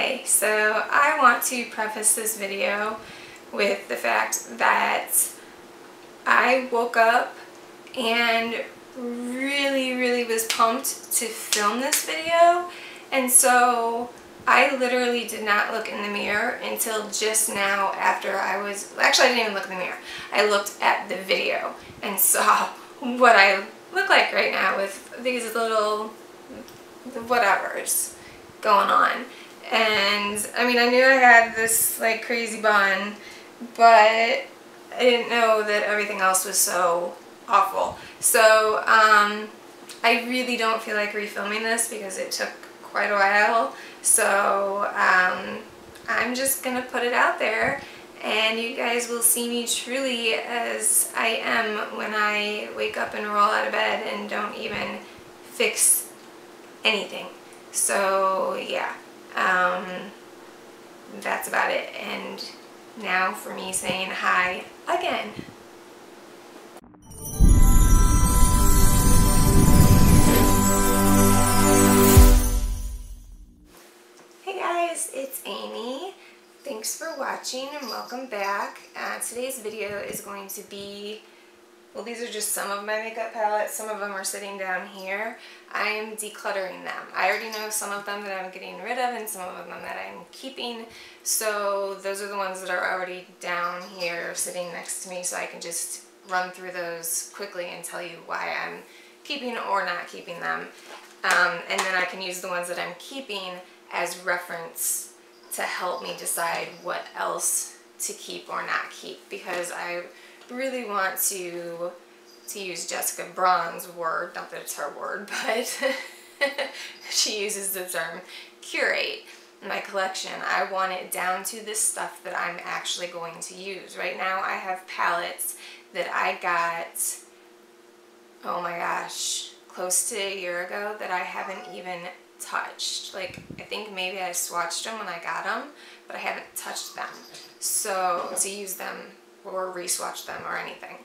Okay, so I want to preface this video with the fact that I woke up and really was pumped to film this video, and so I literally did not look in the mirror until just now after I was, actually I didn't even look in the mirror. I looked at the video and saw what I look like right now with these little whatevers going on. And I mean, I knew I had this like crazy bun, but I didn't know that everything else was so awful. So I really don't feel like refilming this because it took quite a while. So I'm just gonna put it out there, and you guys will see me truly as I am when I wake up and roll out of bed and don't even fix anything. So yeah, that's about it. And now for me saying hi again. Hey guys, it's Amy. Thanks for watching and welcome back. Today's video is going to be, well, these are just some of my makeup palettes. Some of them are sitting down here. I'm decluttering them. I already know some of them that I'm getting rid of and some of them that I'm keeping. So those are the ones that are already down here sitting next to me, so I can just run through those quickly and tell you why I'm keeping or not keeping them. And then I can use the ones that I'm keeping as reference to help me decide what else to keep or not keep, because I really want to use Jessica Braun's word, not that it's her word, but she uses the term curate my collection. I want it down to the stuff that I'm actually going to use. Right now I have palettes that I got, oh my gosh, close to a year ago that I haven't even touched. Like, I think maybe I swatched them when I got them, but I haven't touched them, so to use them or re-swatch them or anything.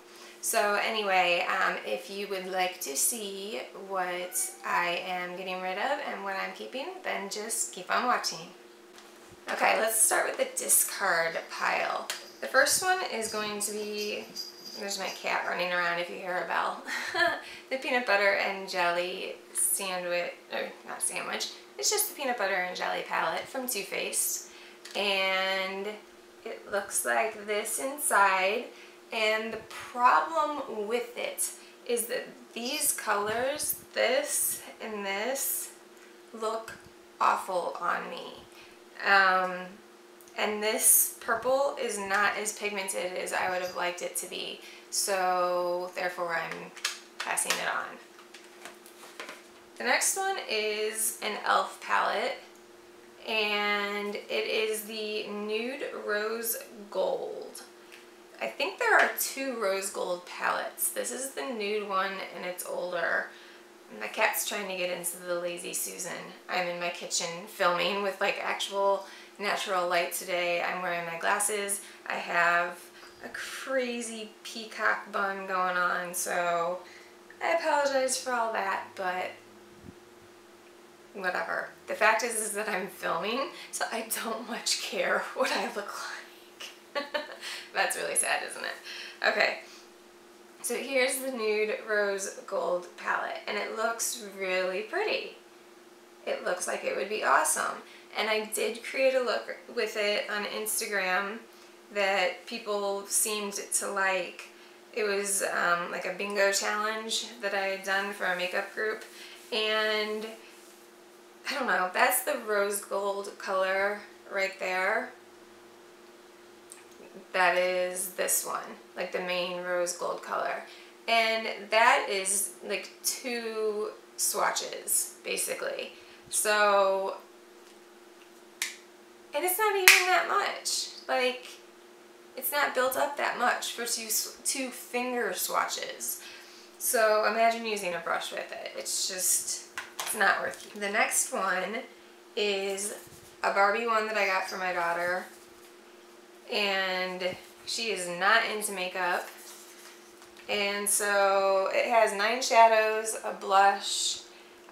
So anyway, if you would like to see what I am getting rid of and what I'm keeping, then just keep on watching. Okay, let's start with the discard pile. The first one is going to be, there's my cat running around if you hear a bell, the peanut butter and jelly sandwich, or not sandwich, it's just the peanut butter and jelly palette from Too Faced. And it looks like this inside, and the problem with it is that these colors, this and this, look awful on me. And this purple is not as pigmented as I would have liked it to be, so therefore I'm passing it on. The next one is an e.l.f. palette, and it is the Nude Rose Gold. I think there are two rose gold palettes. This is the nude one and it's older. My cat's trying to get into the Lazy Susan. I'm in my kitchen filming with like actual natural light today. I'm wearing my glasses. I have a crazy peacock bun going on, so I apologize for all that, but whatever. The fact is that I'm filming, so I don't much care what I look like. That's really sad, isn't it? Okay, so here's the Nude Rose Gold palette, and it looks really pretty. It looks like it would be awesome. And I did create a look with it on Instagram that people seemed to like. It was like a bingo challenge that I had done for a makeup group, and I don't know, that's the rose gold color right there. That is this one, like the main rose gold color. And that is like two swatches, basically. So, and it's not even that much. Like, it's not built up that much for two finger swatches. So imagine using a brush with it. It's just, it's not worth it. The next one is a Barbie one that I got for my daughter. And she is not into makeup, and so it has 9 shadows, a blush,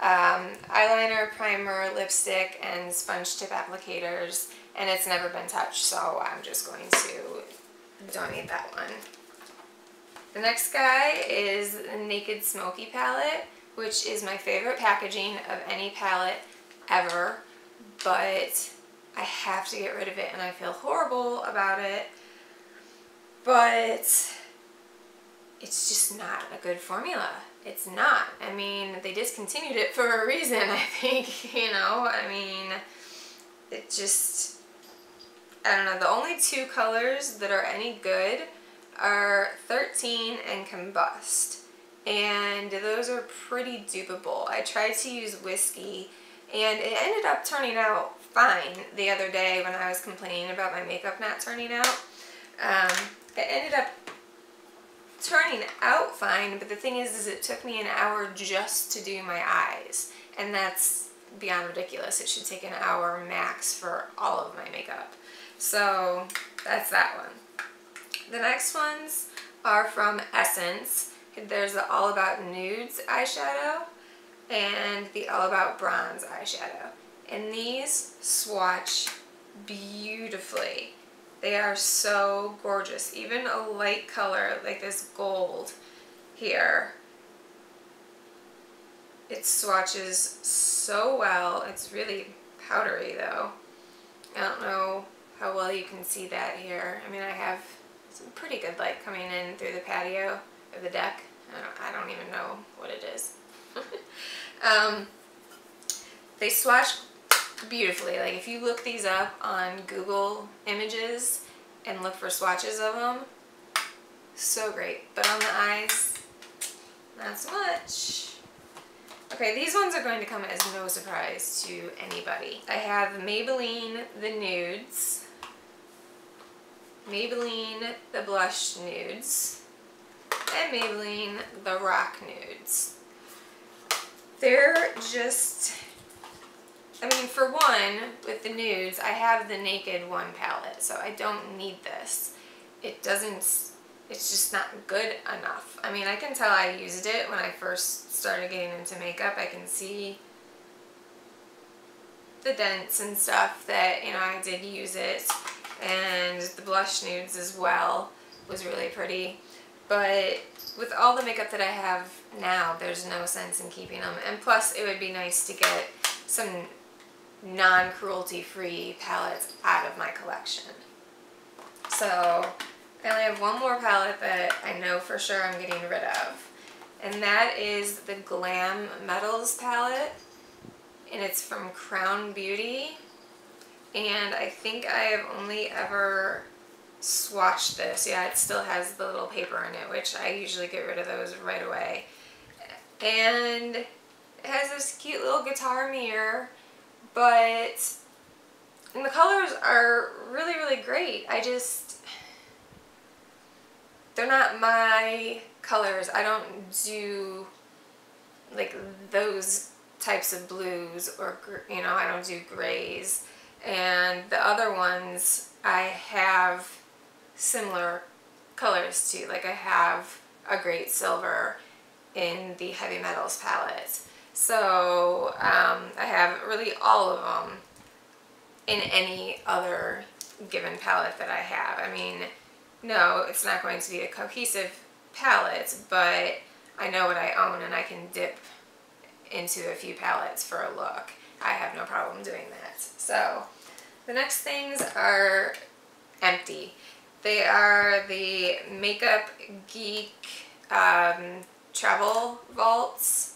eyeliner, primer, lipstick, and sponge tip applicators, and it's never been touched, so I'm just going to donate that one. The next guy is the Naked Smoky palette, which is my favorite packaging of any palette ever, but I have to get rid of it and I feel horrible about it, but it's just not a good formula. It's not. I mean, they discontinued it for a reason, I think, you know. I mean, it just, I don't know. The only two colors that are any good are 13 and Combust, and those are pretty dupeable. I tried to use Whiskey, and it ended up turning out fine the other day when I was complaining about my makeup not turning out. It ended up turning out fine, but the thing is it took me an hour just to do my eyes, and that's beyond ridiculous. It should take an hour max for all of my makeup. So that's that one. The next ones are from Essence. There's the All About Nudes eyeshadow and the All About Bronze eyeshadow, and these swatch beautifully. They are so gorgeous. Even a light color like this gold here, it swatches so well. It's really powdery though. I don't know how well you can see that here. I mean, I have some pretty good light coming in through the patio or the deck. I don't even know what it is. They swatch beautifully. Like, if you look these up on Google Images and look for swatches of them, so great. But on the eyes, not so much. Okay, these ones are going to come as no surprise to anybody. I have Maybelline the Nudes, Maybelline the Blush Nudes, and Maybelline the Rock Nudes. They're just, I mean, for one, with the nudes, I have the Naked One palette, so I don't need this. It doesn't, it's just not good enough. I mean, I can tell I used it when I first started getting into makeup. I can see the dents and stuff that, you know, I did use it. And the blush nudes as well was really pretty. But with all the makeup that I have now, there's no sense in keeping them. And plus, it would be nice to get some non-cruelty free palettes out of my collection. So I only have one more palette that I know for sure I'm getting rid of, and that is the Glam Metals palette, and it's from Crown Beauty, and I think I have only ever swatched this. Yeah, it still has the little paper in it, which I usually get rid of those right away. And it has this cute little guitar mirror, but and the colors are really, really great. They're not my colors. I don't do like those types of blues, or, you know, I don't do grays. And the other ones I have similar colors to. Like, I have a great silver in the Heavy Metals palette. So I have really all of them in any other given palette that I have. I mean, no, it's not going to be a cohesive palette, but I know what I own and I can dip into a few palettes for a look. I have no problem doing that. So the next things are empty. They are the Makeup Geek travel vaults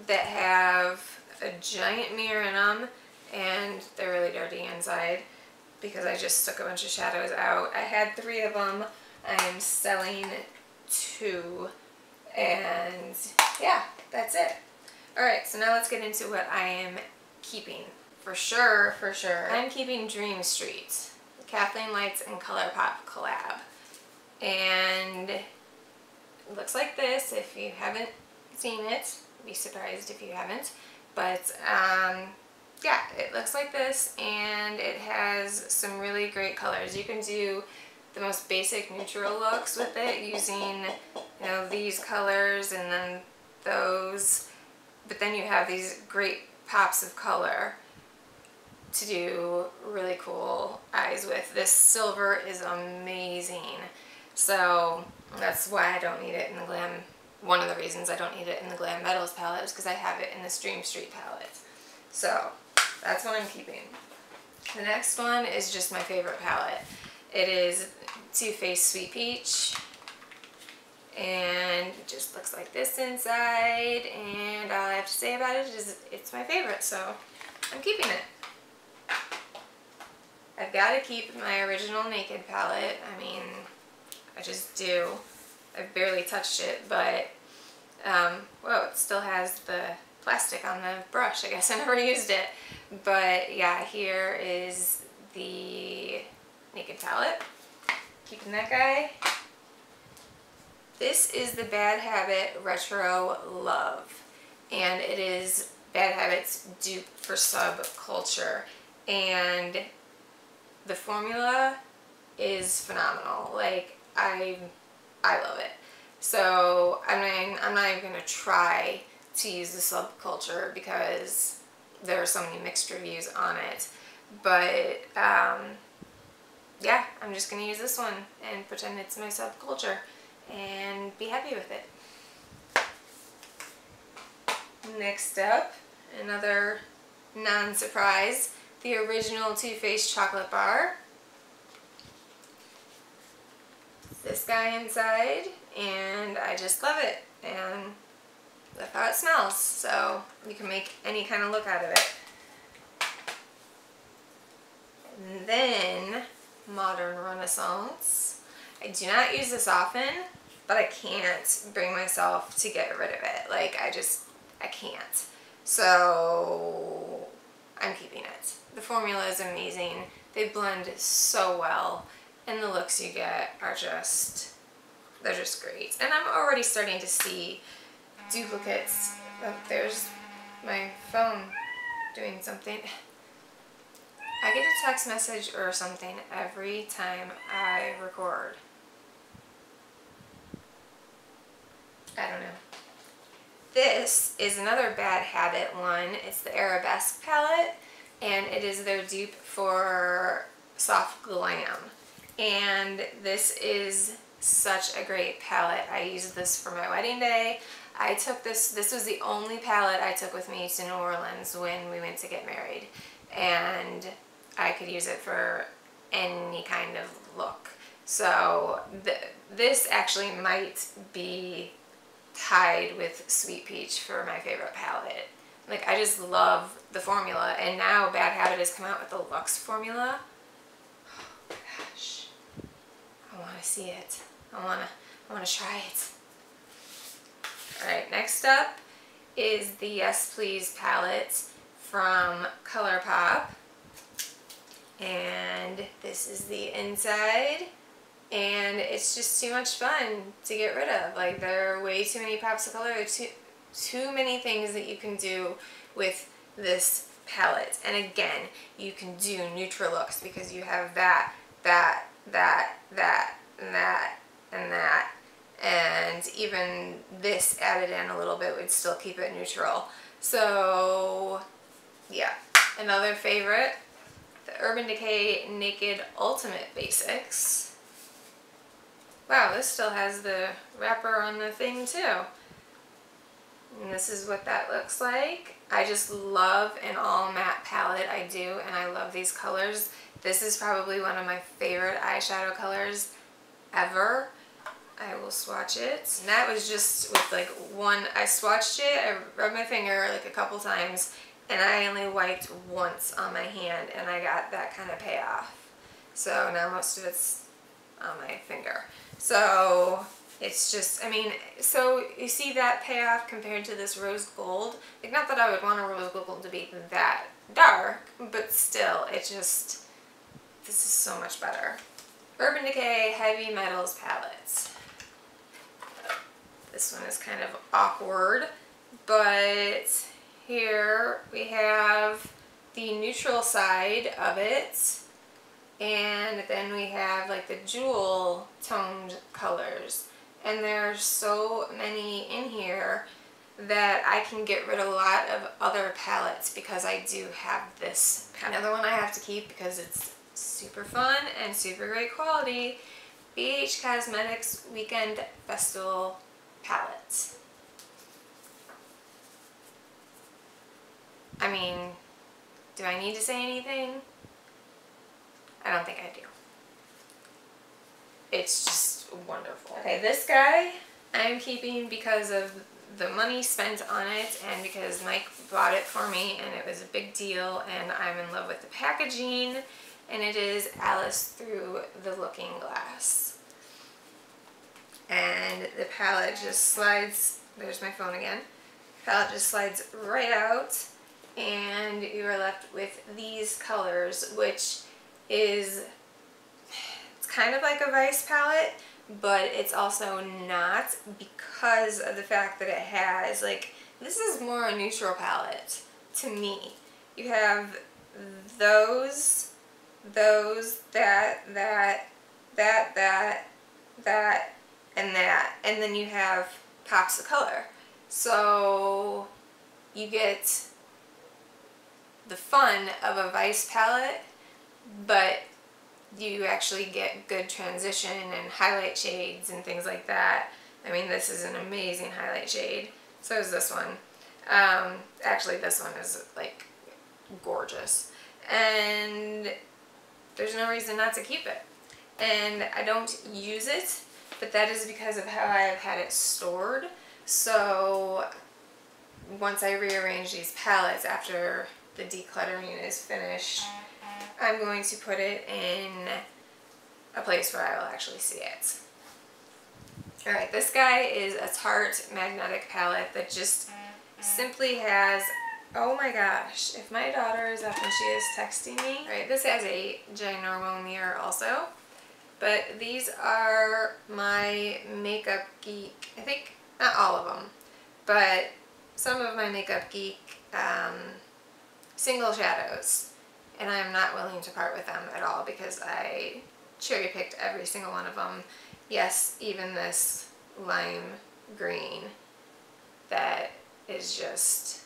that have a giant mirror in them, and they're really dirty inside because I just took a bunch of shadows out. I had 3 of them. I am selling 2, and yeah, that's it. Alright, so now let's get into what I am keeping. For sure, I'm keeping Dream Street, the Kathleen Lights and ColourPop collab. And it looks like this. If you haven't seen it, be surprised if you haven't. But yeah, it looks like this, and it has some really great colors. You can do the most basic neutral looks with it using, you know, these colors and then those. but then you have these great pops of color to do really cool eyes with. This silver is amazing. So that's why I don't need it in the Glam. One of the reasons I don't need it in the Glam Metals palette is because I have it in the Dream Street palette. So that's what I'm keeping. The next one is just my favorite palette. It is Too Faced Sweet Peach. And it just looks like this inside. And all I have to say about it is it's my favorite, so I'm keeping it. I've got to keep my original Naked palette. I mean, I just do. I've barely touched it, but, whoa, it still has the plastic on the brush. I guess I never used it. But yeah, here is the Naked palette. Keeping that guy. This is the Bad Habit Retro Love. And it is Bad Habit's dupe for Subculture. And the formula is phenomenal. Like, I love it. So I'm not even gonna try to use the Subculture because there are so many mixed reviews on it. But yeah, I'm just gonna use this one and pretend it's my Subculture and be happy with it. Next up, another non-surprise, the original Too Faced chocolate bar. This guy inside, and I just love it, and that's how it smells, so you can make any kind of look out of it. And then Modern Renaissance. I do not use this often, but I can't bring myself to get rid of it. Like, I can't. So I'm keeping it. The formula is amazing. They blend so well, and the looks you get are just, they're just great. And I'm already starting to see duplicates. Oh, there's my phone doing something. I get a text message or something every time I record. I don't know. This is another Bad Habit one. It's the Arabesque palette, and it is their dupe for Soft Glam. And this is such a great palette. I used this for my wedding day. I took this was the only palette I took with me to New Orleans when we went to get married. And I could use it for any kind of look. So this actually might be tied with Sweet Peach for my favorite palette. Like, I just love the formula, and now Bad Habit has come out with the Luxe formula. Oh my gosh, I want to see it. I want to try it. All right, next up is the Yes Please palette from ColourPop, and this is the inside. And it's just too much fun to get rid of. Like, there are way too many pops of color. There are too many things that you can do with this palette. And again, you can do neutral looks because you have that, and that. And even this added in a little bit would still keep it neutral. So, yeah. Another favorite, the Urban Decay Naked Ultimate Basics. Wow, this still has the wrapper on the thing too. And this is what that looks like. I just love an all matte palette. I do, and I love these colors. This is probably one of my favorite eyeshadow colors ever. I will swatch it. And that was just with like one, I swatched it, I rubbed my finger like a couple times, and I only wiped once on my hand, and I got that kind of payoff. So now most of it's on my finger. So it's just, I mean, so you see that payoff compared to this rose gold. Like, not that I would want a rose gold to be that dark, but still, it just, this is so much better. Urban Decay Heavy Metals palettes. This one is kind of awkward, but here we have the neutral side of it. And then we have like the jewel toned colors, and there's so many in here. that I can get rid of a lot of other palettes because I do have this. Another one I have to keep because it's super fun and super great quality, BH Cosmetics Weekend Festival Palette. I mean, do I need to say anything? I don't think I do. It's just wonderful. Okay, this guy I'm keeping because of the money spent on it and because Mike bought it for me and it was a big deal and I'm in love with the packaging, and it is Alice Through the Looking Glass. And the palette just slides, there's my phone again, palette just slides right out and you are left with these colors, which is, it's kind of like a Vice palette, but it's also not because of the fact that it has, like, this is more a neutral palette to me. You have those, that, and that, and then you have pops of color. So you get the fun of a Vice palette, but you actually get good transition and highlight shades and things like that. I mean, this is an amazing highlight shade. So is this one. Actually, this one is like gorgeous. And there's no reason not to keep it. And I don't use it, but that is because of how I've had it stored. So once I rearrange these palettes after the decluttering is finished, I'm going to put it in a place where I will actually see it. Alright, this guy is a Tarte magnetic palette that just simply has, oh my gosh, if my daughter is up and she is texting me. Alright, this has a ginormo mirror also, but these are my Makeup Geek, I think not all of them, but some of my Makeup Geek single shadows. And I'm not willing to part with them at all because I cherry picked every single one of them. Yes, even this lime green that is just,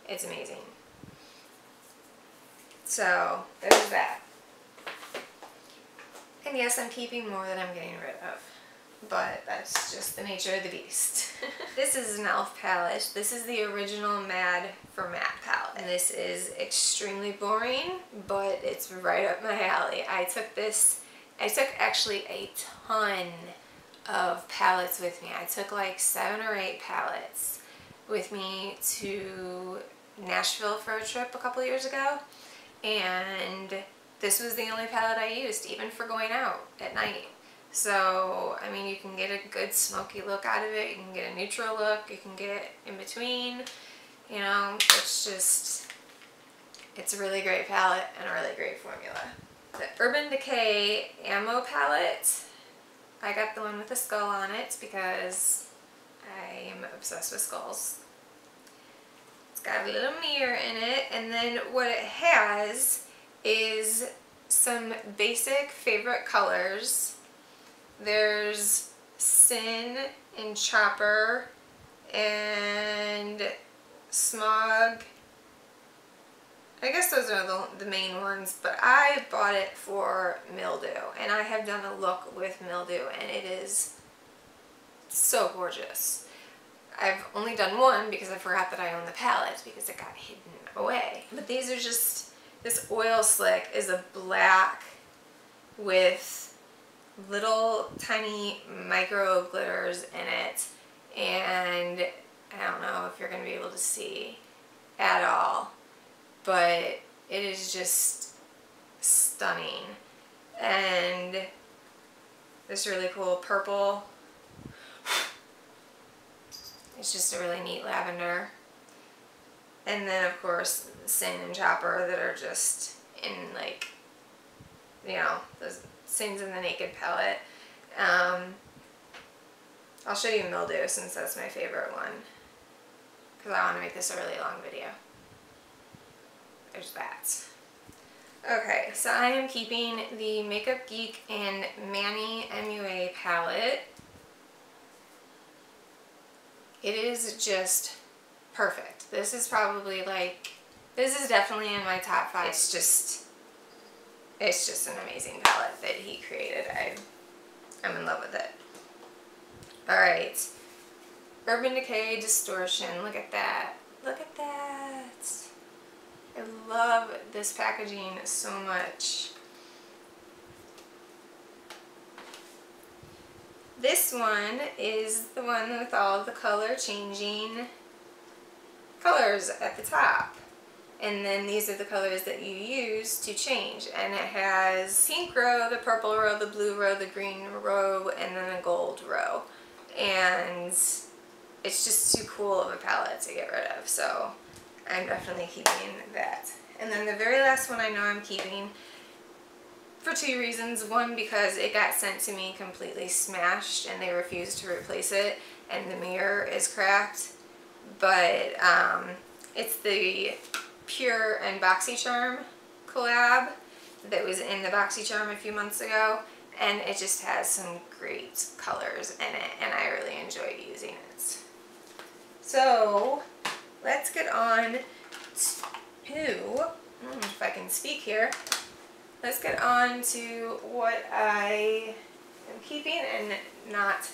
it's amazing. So there's that. And yes, I'm keeping more than I'm getting rid of, but that's just the nature of the beast. This is an e.l.f. palette. This is the original Mad for Matte palette. And this is extremely boring, but it's right up my alley. I took actually a ton of palettes with me. I took like 7 or 8 palettes with me to Nashville for a trip a couple years ago, and this was the only palette I used, even for going out at night. So, I mean, you can get a good smoky look out of it, you can get a neutral look, you can get in between, you know, it's just, it's a really great palette and a really great formula. The Urban Decay Ammo palette, I got the one with the skull on it because I am obsessed with skulls. It's got a little mirror in it, and then what it has is some basic favorite colors. There's Sin and Chopper and Smog. I guess those are the main ones, but I bought it for Mildew, and I have done a look with Mildew, and it is so gorgeous. I've only done one because I forgot that I own the palette because it got hidden away. But these are just, this oil slick is a black with little tiny micro glitters in it, and I don't know if you're going to be able to see at all, but it is just stunning. And this really cool purple, it's just a really neat lavender. And then of course Sin and Chopper that are just in, like, you know, those Sin's in the Naked palette. I'll show you Mildew since that's my favorite one, because I want to make this a really long video. There's that. Okay, so I am keeping the Makeup Geek and Manny MUA palette. It is just perfect. This is probably like, this is definitely in my top 5. It's just an amazing palette that he created. I'm in love with it. Alright, Urban Decay Distortion. Look at that. Look at that. I love this packaging so much. This one is the one with all the color changing colors at the top. And then these are the colors that you use to change. And it has pink row, the purple row, the blue row, the green row, and then a gold row. And it's just too cool of a palette to get rid of. So I'm definitely keeping that. And then the very last one I know I'm keeping for 2 reasons. One, because it got sent to me completely smashed and they refused to replace it. And the mirror is cracked. But it's the Pure and BoxyCharm collab that was in the BoxyCharm a few months ago, and it just has some great colors in it, and I really enjoyed using it. So let's get on to, if I can speak here, let's get on to what I am keeping and not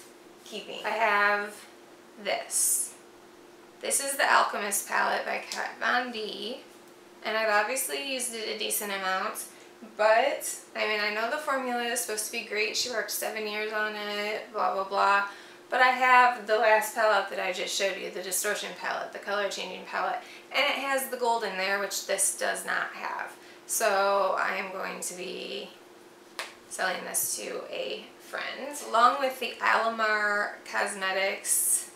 keeping. I have this. This is the Alchemist palette by Kat Von D, and I've obviously used it a decent amount, but I mean, I know the formula is supposed to be great. She worked 7 years on it, blah blah blah, but I have the last palette that I just showed you, the Distortion palette, the color changing palette, and it has the gold in there, which this does not have. So I am going to be selling this to a friend, along with the Alamar Cosmetics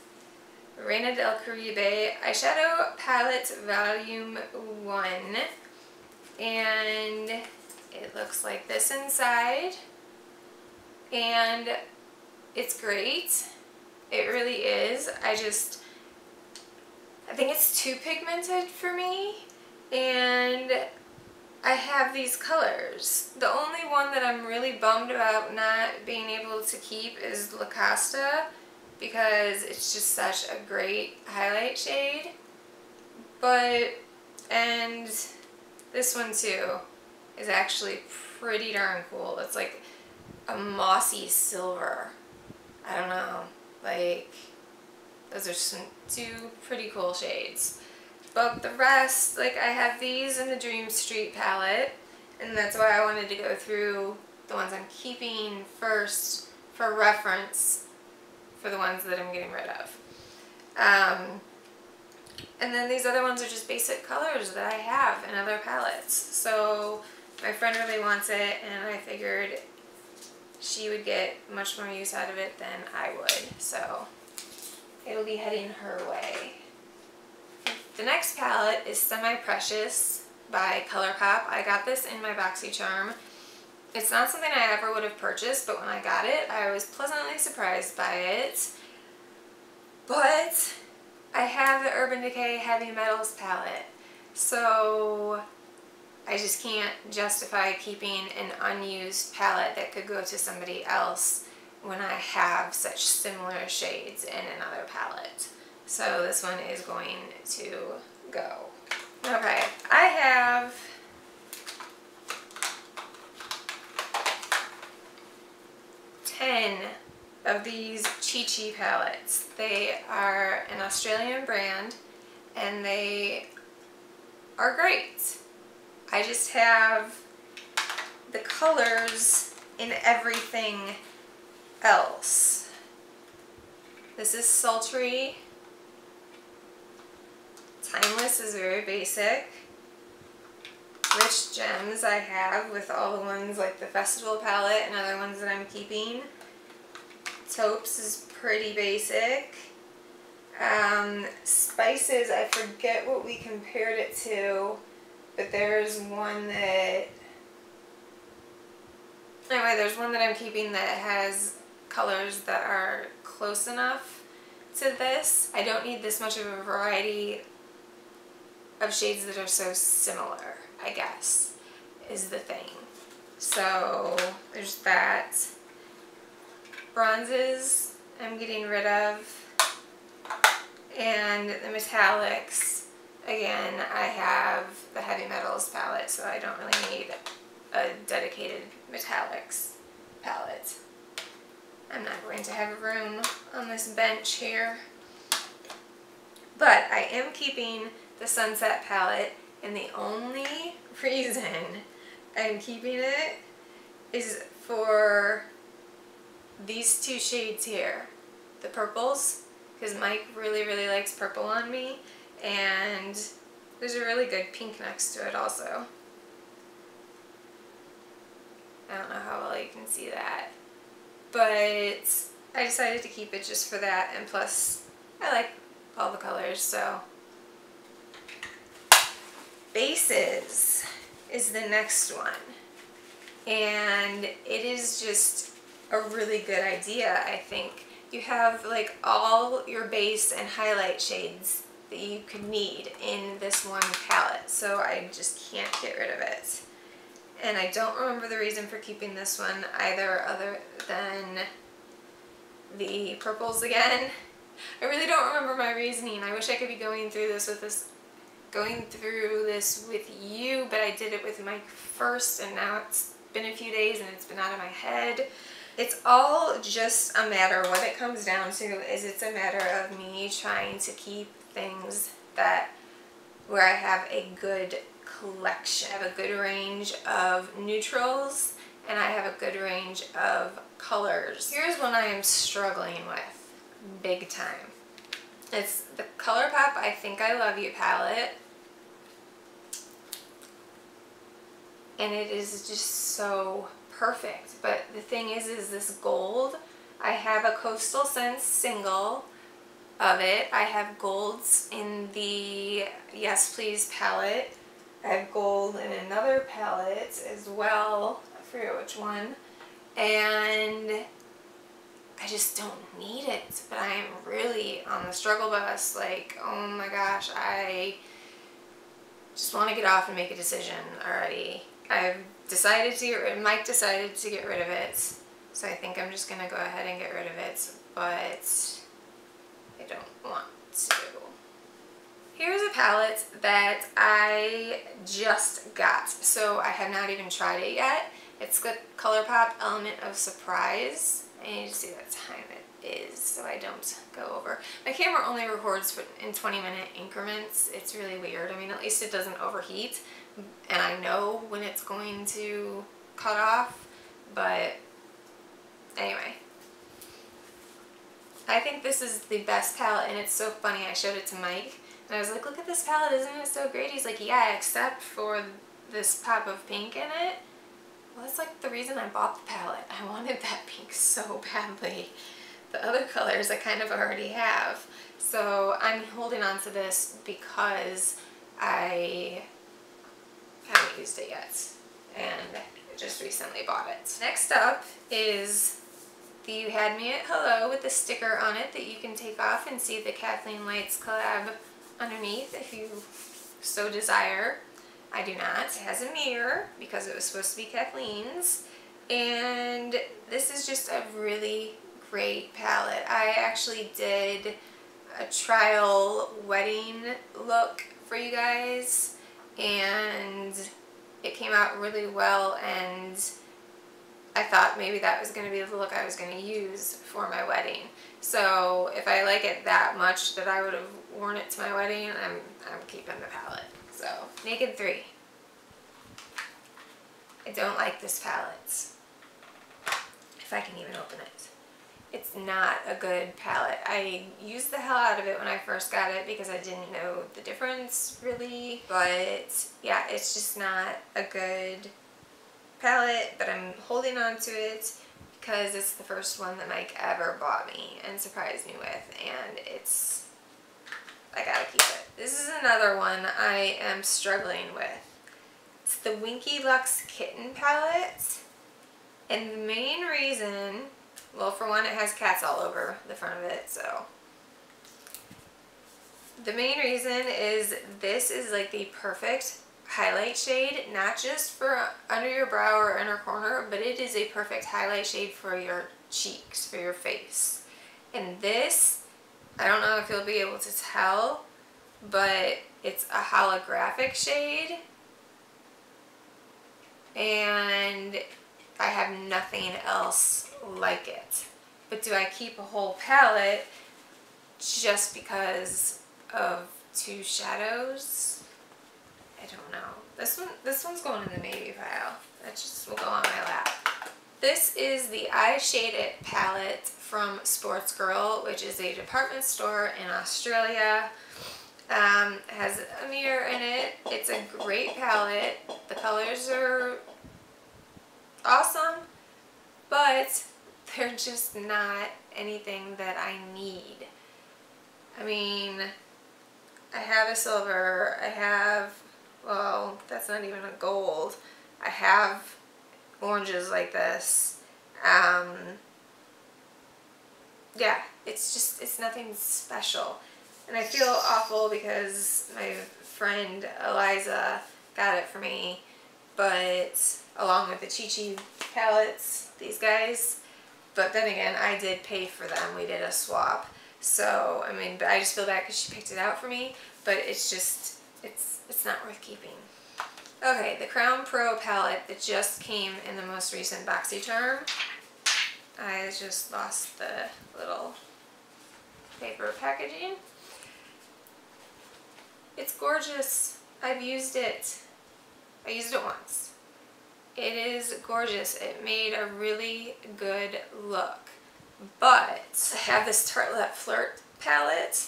Reina del Caribe Eyeshadow Palette Volume 1, and it looks like this inside, and it's great. It really is. I think it's too pigmented for me, and I have these colors. The only one that I'm really bummed about not being able to keep is La Costa, because it's just such a great highlight shade. And this one too is actually pretty darn cool. It's like a mossy silver. I don't know, like, those are some 2 pretty cool shades. But the rest, like, I have these in the Dream Street palette, and that's why I wanted to go through the ones I'm keeping first for reference for the ones that I'm getting rid of. And then these other ones are just basic colors that I have in other palettes. So my friend really wants it, and I figured she would get much more use out of it than I would. So it'll be heading her way. The next palette is Semi Precious by ColourPop. I got this in my BoxyCharm. It's not something I ever would have purchased, but when I got it, I was pleasantly surprised by it. But I have the Urban Decay Heavy Metals palette, so I just can't justify keeping an unused palette that could go to somebody else when I have such similar shades in another palette. So this one is going to go. Okay, I have of these Chi Chi palettes. They are an Australian brand, and they are great. I just have the colors in everything else. This is Sultry. Timeless is very basic. Rich Gems I have with all the ones like the Festival palette and other ones that I'm keeping. Taupes is pretty basic. Spices, I forget what we compared it to, but there's one that, anyway, there's one that I'm keeping that has colors that are close enough to this. I don't need this much of a variety of shades that are so similar, I guess, is the thing. So there's that. Bronzes I'm getting rid of. And the metallics, again, I have the heavy metals palette, so I don't really need a dedicated metallics palette. I'm not going to have room on this bench here. But I am keeping the Sunset palette, and the only reason I'm keeping it is for these two shades here, the purples, because Mike really, really likes purple on me, and there's a really good pink next to it also. I don't know how well you can see that, but I decided to keep it just for that, and plus I like all the colors. So bases is the next one, and it is just a really good idea. I think you have like all your base and highlight shades that you could need in this one palette, so I just can't get rid of it. And I don't remember the reason for keeping this one either, other than the purples again. I really don't remember my reasoning. I wish I could be going through this with you, but I did it with Mike first, and now it's been a few days and it's been out of my head. It's all just a matter, what it comes down to is it's a matter of me trying to keep things where I have a good collection. I have a good range of neutrals, and I have a good range of colors. Here's one I am struggling with big time. It's the ColourPop I Think I Love You palette, and it is just so perfect. But the thing is this gold, I have a Coastal Scents single of it. I have golds in the Yes Please palette. I have gold in another palette as well. I forget which one. And I just don't need it. But I am really on the struggle bus. Like, oh my gosh, I just want to get off and make a decision already. I've decided to get rid, Mike decided to get rid of it, so I think I'm just going to go ahead and get rid of it, but I don't want to. Here's a palette that I just got, so I have not even tried it yet. It's the ColourPop Element of Surprise. I need to see what time it is so I don't go over. My camera only records in 20-minute increments. It's really weird. I mean, at least it doesn't overheat, and I know when it's going to cut off, but anyway. I think this is the best palette, and it's so funny. I showed it to Mike, and I was like, look at this palette, isn't it so great? He's like, yeah, except for this pop of pink in it. Well, that's like the reason I bought the palette. I wanted that pink so badly. The other colors I kind of already have. So I'm holding on to this because I haven't used it yet, and just recently bought it. Next up is the You Had Me at Hello with the sticker on it that you can take off and see the Kathleen Lights collab underneath if you so desire. I do not. It has a mirror because it was supposed to be Kathleen's, and this is just a really great palette. I actually did a trial wedding look for you guys, and it came out really well, and I thought maybe that was going to be the look I was going to use for my wedding. So if I like it that much that I would have worn it to my wedding, I'm keeping the palette. So, Naked 3. I don't like this palette. If I can even open it. It's not a good palette. I used the hell out of it when I first got it because I didn't know the difference really. But yeah, it's just not a good palette, but I'm holding on to it because it's the first one that Mike ever bought me and surprised me with, and I gotta keep it. This is another one I am struggling with. It's the Winky Lux Kitten palette, and the main reason, well, for one, it has cats all over the front of it, so. The main reason is this is like the perfect highlight shade, not just for under your brow or inner corner, but it is a perfect highlight shade for your cheeks, for your face. And this I don't know if you'll be able to tell, but it's a holographic shade. And I have nothing else like it. But do I keep a whole palette just because of 2 shadows? I don't know. This one's going in the maybe pile. That just will go on my lap. This is the EYESHADOW palette from Sports Girl, which is a department store in Australia. It has a mirror in it. It's a great palette. The colors are awesome, but they're just not anything that I need. I mean, I have a silver, I have, well, that's not even a gold. I have oranges like this. Yeah, it's nothing special. And I feel awful because my friend Eliza got it for me, but along with the Chi Chi palettes, these guys. But then again, I did pay for them. We did a swap. So, I mean, but I just feel bad because she picked it out for me, but it's just, it's not worth keeping. Okay, the Crown Pro palette that just came in the most recent BoxyCharm. I just lost the little paper packaging. It's gorgeous. I've used it. I used it once. It is gorgeous. It made a really good look. But I have this Tartelette Flirt palette,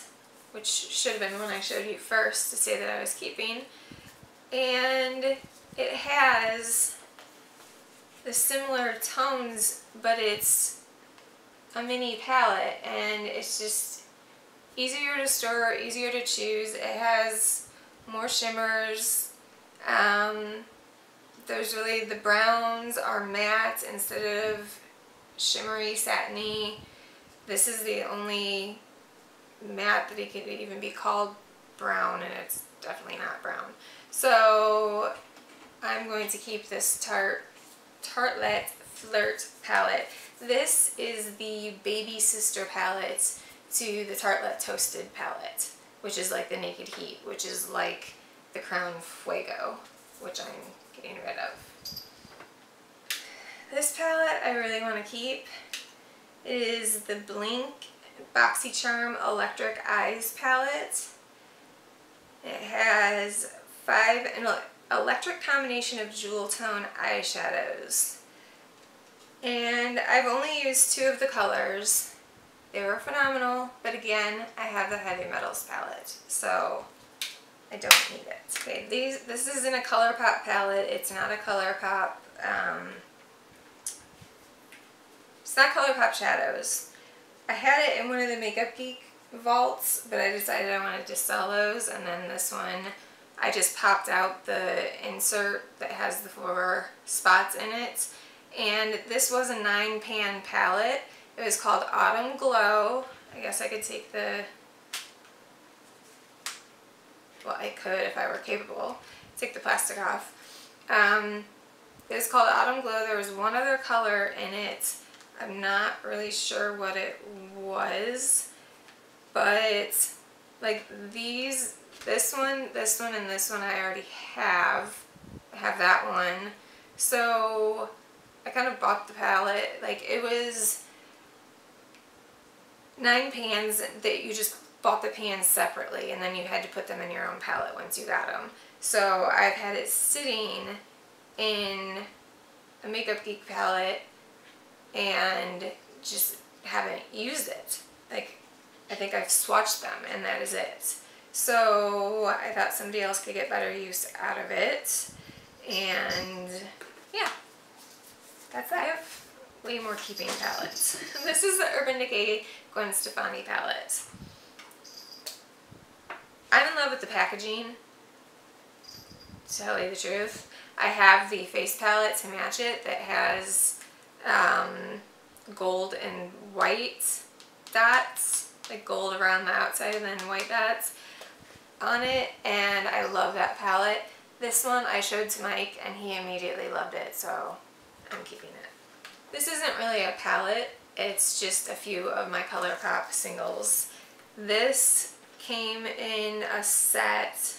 which should have been one I showed you first to say that I was keeping. And it has the similar tones, but it's a mini palette, and it's just easier to store, easier to choose. It has more shimmers. There's really, the browns are matte instead of shimmery, satiny. This is the only matte that it could even be called brown, and it's definitely not brown. So I'm going to keep this Tartelette Flirt palette. This is the baby sister palette to the Tartelette Toasted palette, which is like the Naked Heat, which is like the Crown Fuego, which I'm getting rid of. This palette I really want to keep. It is the Blink BoxyCharm Electric Eyes palette. It has an electric combination of jewel tone eyeshadows. And I've only used 2 of the colors. They were phenomenal, but again, I have the Heavy Metals palette, so I don't need it. Okay, this isn't a ColourPop palette. It's not a ColourPop. It's not ColourPop shadows. I had it in one of the Makeup Geek vaults, but I decided I wanted to sell those, and then this one, I just popped out the insert that has the 4 spots in it. And this was a 9-pan palette. It was called Autumn Glow. I guess I could take the, well, I could if I were capable, take the plastic off. It was called Autumn Glow. There was one other color in it. I'm not really sure what it was, but like these, this one, and this one I already have. I have that one. So I kind of bought the palette. Like, it was 9 pans that you just bought the pans separately, and then you had to put them in your own palette once you got them. So I've had it sitting in a Makeup Geek palette and just haven't used it. Like, I think I've swatched them and that is it. So I thought somebody else could get better use out of it. And yeah, that's, I have way more keeping palettes. This is the Urban Decay Gwen Stefani palette. I'm in love with the packaging, to tell you the truth. I have the face palette to match it that has gold and white dots, like gold around the outside and then white dots on it, and I love that palette. This one I showed to Mike and he immediately loved it, so I'm keeping it. This isn't really a palette, it's just a few of my ColourPop singles. This came in a set,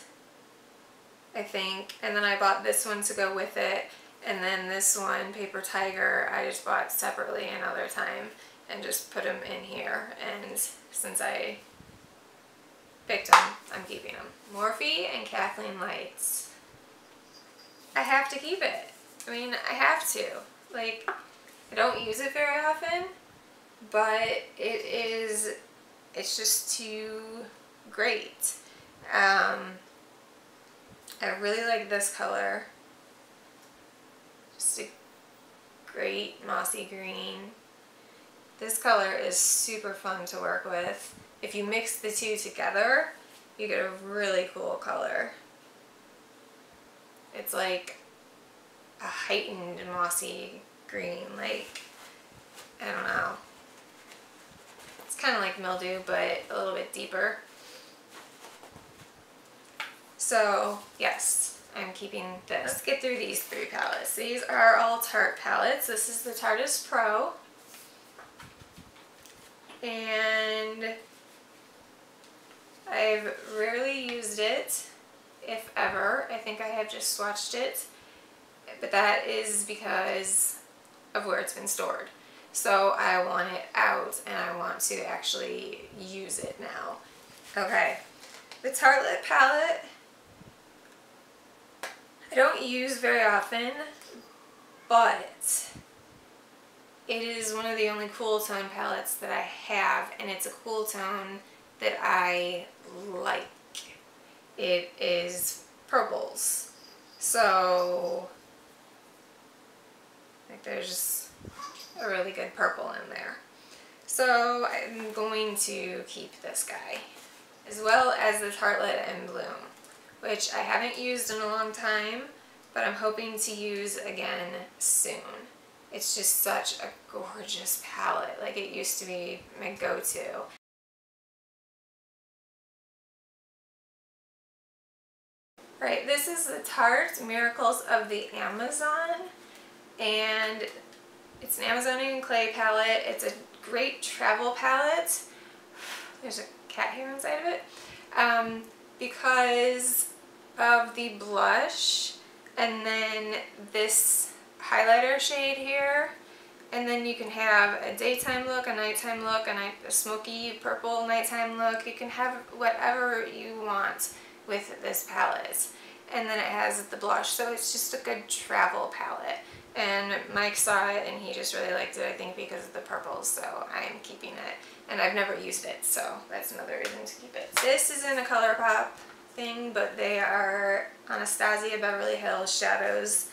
I think, and then I bought this one to go with it, and then this one, Paper Tiger, I just bought separately another time and just put them in here, and since I picked them, I'm keeping them. Morphe and Kathleen Lights. I have to keep it. I mean, I have to. Like, I don't use it very often, but it's just too great. I really like this color. Just a great mossy green. This color is super fun to work with. If you mix the two together, you get a really cool color. It's like a heightened mossy green, like, I don't know. It's kind of like mildew, but a little bit deeper. So, yes, I'm keeping this. Let's get through these 3 palettes. These are all Tarte palettes. This is the Tarteist Pro. And I've rarely used it, if ever. I think I have just swatched it, but that is because of where it's been stored. So I want it out and I want to actually use it now. Okay, the Tartelette palette I don't use very often, but it is one of the only cool tone palettes that I have, and it's a cool tone that I like. It is purples. So, like, there's just a really good purple in there. So I'm going to keep this guy, as well as the Tartelette and Bloom, which I haven't used in a long time, but I'm hoping to use again soon. It's just such a gorgeous palette. Like, it used to be my go-to. Right, this is the Tarte Miracles of the Amazon, and it's an Amazonian clay palette. It's a great travel palette. There's a cat hair inside of it. Because of the blush, and then this highlighter shade here, and then you can have a daytime look, a nighttime look, a smoky purple nighttime look. You can have whatever you want with this palette. And then it has the blush, so it's just a good travel palette. And Mike saw it and he just really liked it, I think, because of the purples, so I am keeping it. And I've never used it, so that's another reason to keep it. This is in a ColourPop thing, but they are Anastasia Beverly Hills shadows.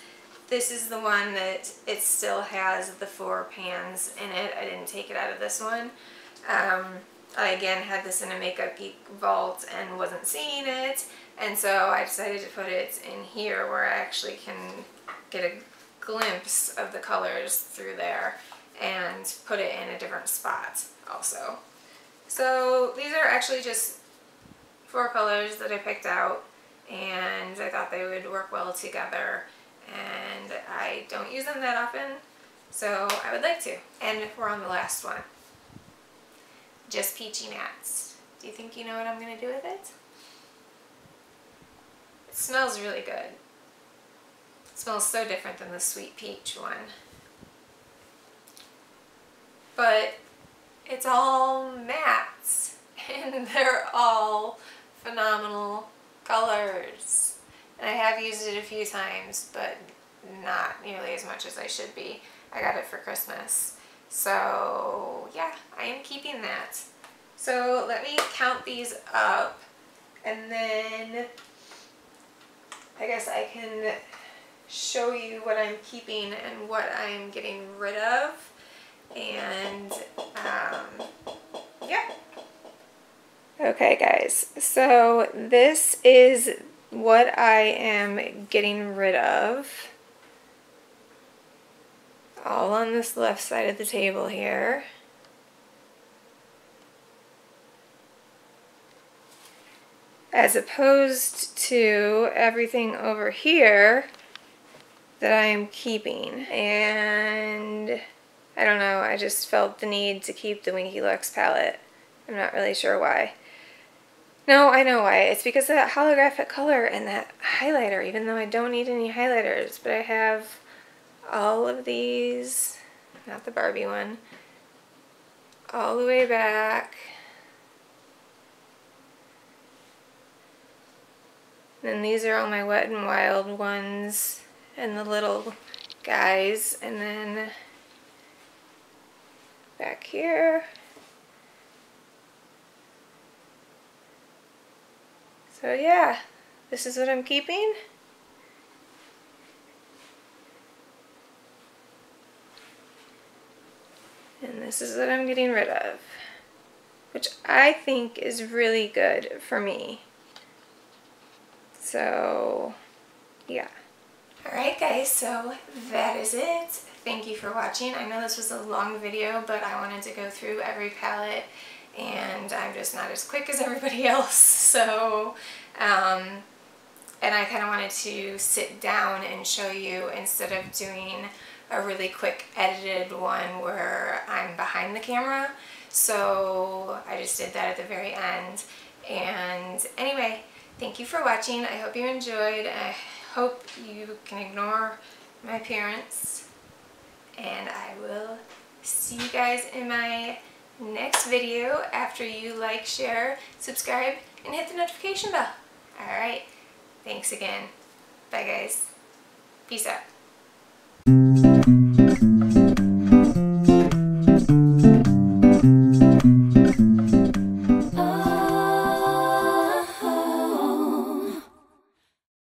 This is the one that it still has the 4 pans in it. I didn't take it out of this one. I again had this in a Makeup Geek vault and wasn't seeing it, and so I decided to put it in here where I actually can get a glimpse of the colors through there and put it in a different spot also. So these are actually just 4 colors that I picked out, and I thought they would work well together, and I don't use them that often, so I would like to. And we're on the last one. Just Peachy Mattes. Do you think you know what I'm going to do with it? It smells really good. It smells so different than the Sweet Peach one. But it's all mattes, and they're all phenomenal colors. And I have used it a few times, but not nearly as much as I should be. I got it for Christmas. So yeah, I am keeping that. So let me count these up, and then I guess I can show you what I'm keeping and what I'm getting rid of. And yeah. Okay guys, so this is what I am getting rid of. All on this left side of the table here. As opposed to everything over here that I am keeping. And I don't know, I just felt the need to keep the Winky Lux palette. I'm not really sure why. No, I know why. It's because of that holographic color and that highlighter, even though I don't need any highlighters. But I have all of these, not the Barbie one, all the way back. And these are all my Wet n Wild ones and the little guys. And then back here. So yeah, this is what I'm keeping. And this is what I'm getting rid of, which I think is really good for me. So yeah. Alright guys, so that is it. Thank you for watching. I know this was a long video, but I wanted to go through every palette, and I'm just not as quick as everybody else. So, and I kind of wanted to sit down and show you instead of doing a really quick edited one where I'm behind the camera. So I just did that at the very end. And anyway, thank you for watching. I hope you enjoyed. I hope you can ignore my appearance. And I will see you guys in my next video after you like, share, subscribe, and hit the notification bell. Alright, thanks again. Bye guys. Peace out.